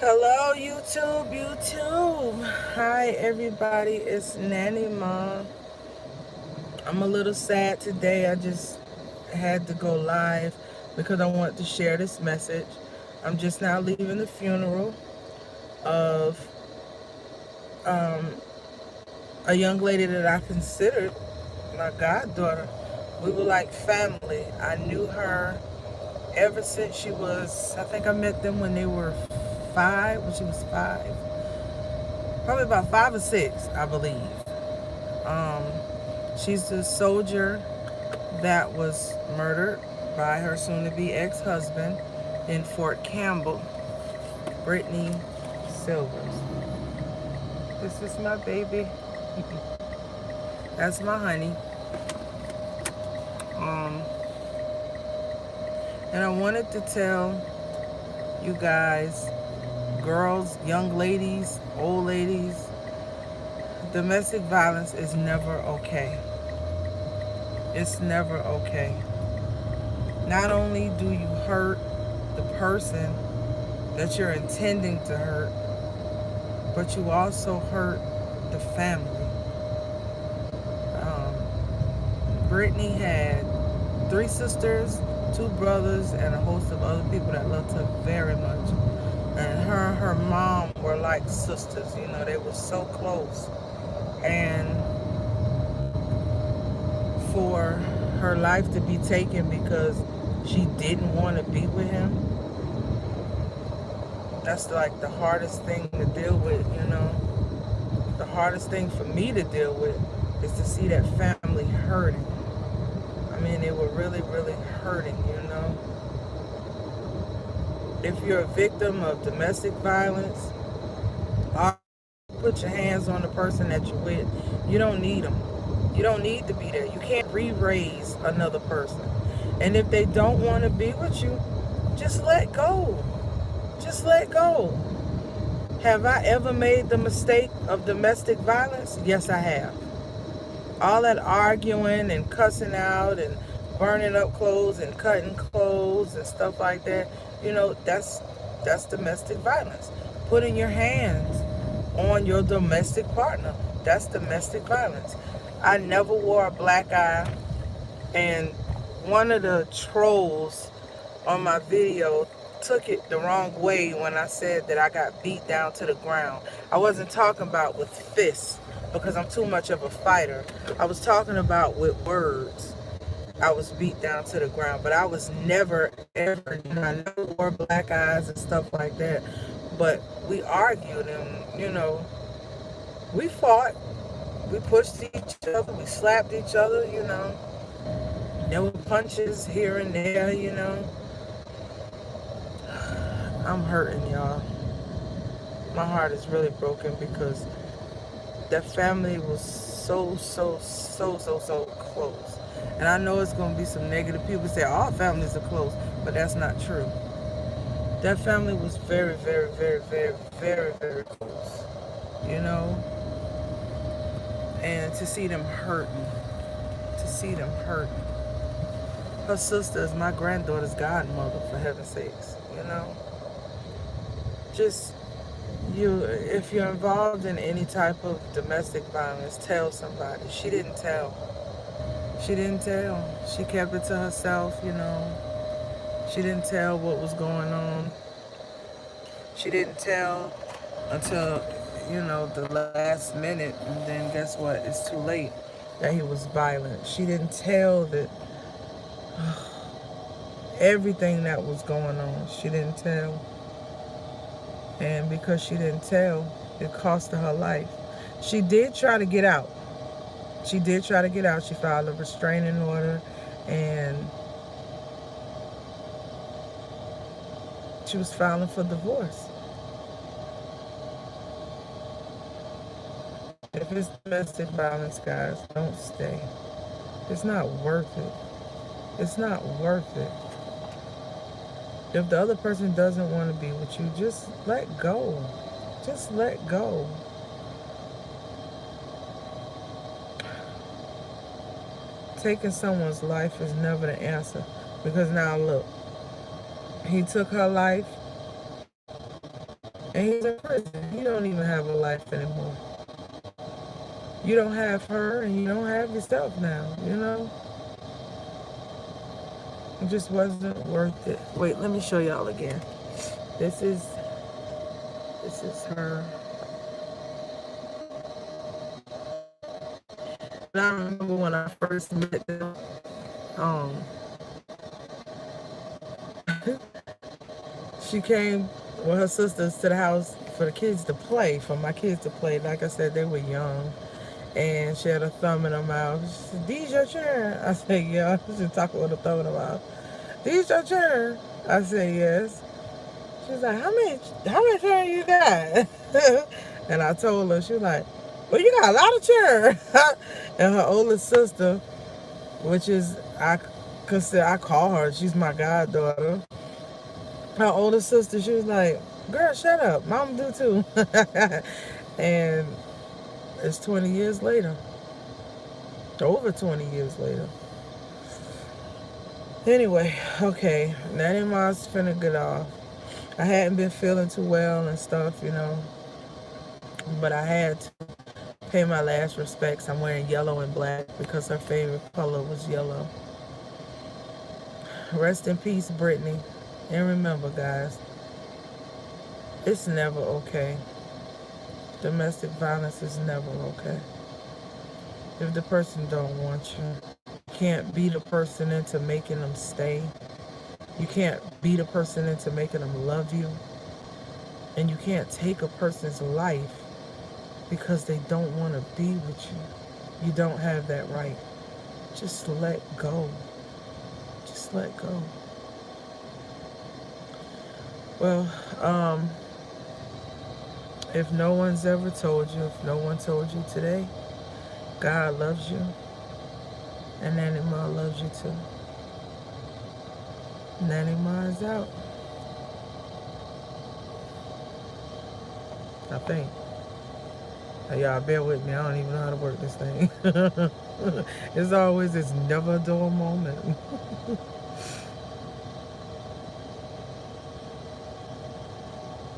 Hello, YouTube. Hi, everybody. It's Nanny-Ma. I'm a little sad today. I just had to go live because I want to share this message. I'm just now leaving the funeral of um, a young lady that I considered my goddaughter. We were like family. I knew her ever since she was, I think I met them when they were when she was 5. Probably about 5 or 6, I believe. Um, she's the soldier that was murdered by her soon-to-be ex-husband in Fort Campbell, Brittany Silvers. This is my baby. That's my honey. Um, and I wanted to tell you guys, girls, young ladies, old ladies, domestic violence is never okay. It's never okay. Not only do you hurt the person that you're intending to hurt, but you also hurt the family. Um, Brittany had 3 sisters, 2 brothers, and a host of other people that loved her very much. And her and her mom were like sisters, they were so close. And for her life to be taken because she didn't want to be with him, that's like the hardest thing to deal with. The hardest thing for me to deal with is to see that family hurting. I mean, they were really, really hurting. If you're a victim of domestic violence, put your hands on the person that you're with. You don't need them. You don't need to be there. You can't re-raise another person. And if they don't want to be with you, just let go. Just let go. Have I ever made the mistake of domestic violence? Yes, I have. All that arguing and cussing out and burning up clothes and cutting clothes and stuff like that, that's domestic violence. Putting your hands on your domestic partner, that's domestic violence. I never wore a black eye, and one of the trolls on my video took it the wrong way when I said that I got beat down to the ground. I wasn't talking about with fists because I'm too much of a fighter. I was talking about with words. I was beat down to the ground, but I was never ever, I never wore black eyes and stuff like that. But we argued and, we fought. We pushed each other. We slapped each other. There were punches here and there. I'm hurting, y'all. My heart is really broken because that family was so close. And I know it's going to be some negative people say all families are close, but that's not true. That family was very, very, very, very, very, very close. You know? And to see them hurting. To see them hurting. Her sister is my granddaughter's godmother, for heaven's sakes. Just if you're involved in any type of domestic violence, tell somebody. She didn't tell. She didn't tell. She kept it to herself. She didn't tell what was going on. She didn't tell until, the last minute, and then guess what? It's too late that he was violent. She didn't tell that everything that was going on. She didn't tell. And because she didn't tell, it cost her life. She did try to get out. She did try to get out. She filed a restraining order, and she was filing for divorce. If it's domestic violence, guys, don't stay. It's not worth it. It's not worth it. If the other person doesn't want to be with you, just let go. Just let go. Taking someone's life is never the answer. Because now look, he took her life. And he's in prison. You don't even have a life anymore. You don't have her and you don't have yourself now, you know? It just wasn't worth it. Wait, let me show y'all again. This is her. And I remember when I first met them, um, she came with her sisters to the house for the kids to play, for my kids to play. Like I said, they were young. And she had a thumb in her mouth. She said, "These your turn." I said, "Yeah." She talking with a thumb in her mouth. "These your turn." I said, "Yes." She's like, how many turn you got?" And I told her, she was like, "Well, you got a lot of turn." And her oldest sister, which is, I call her, she's my goddaughter. Her oldest sister, she was like, "Girl, shut up. Mom do too." And it's 20 years later. Over 20 years later. Anyway, okay. Nanny-Ma's finna get off. I hadn't been feeling too well and stuff, you know. But I had to pay my last respects. I'm wearing yellow and black because her favorite color was yellow. Rest in peace, Brittany. And remember, guys, it's never okay. Domestic violence is never okay. If the person don't want you, you can't beat a person into making them stay. You can't beat a person into making them love you. And you can't take a person's life because they don't want to be with you. You don't have that right. Just let go. Just let go. Well, if no one's ever told you, if no one told you today, God loves you. And Nanny-Ma loves you too. Nanny-Ma is out. I think. Now, y'all bear with me. I don't even know how to work this thing. As always, it's never a dull moment.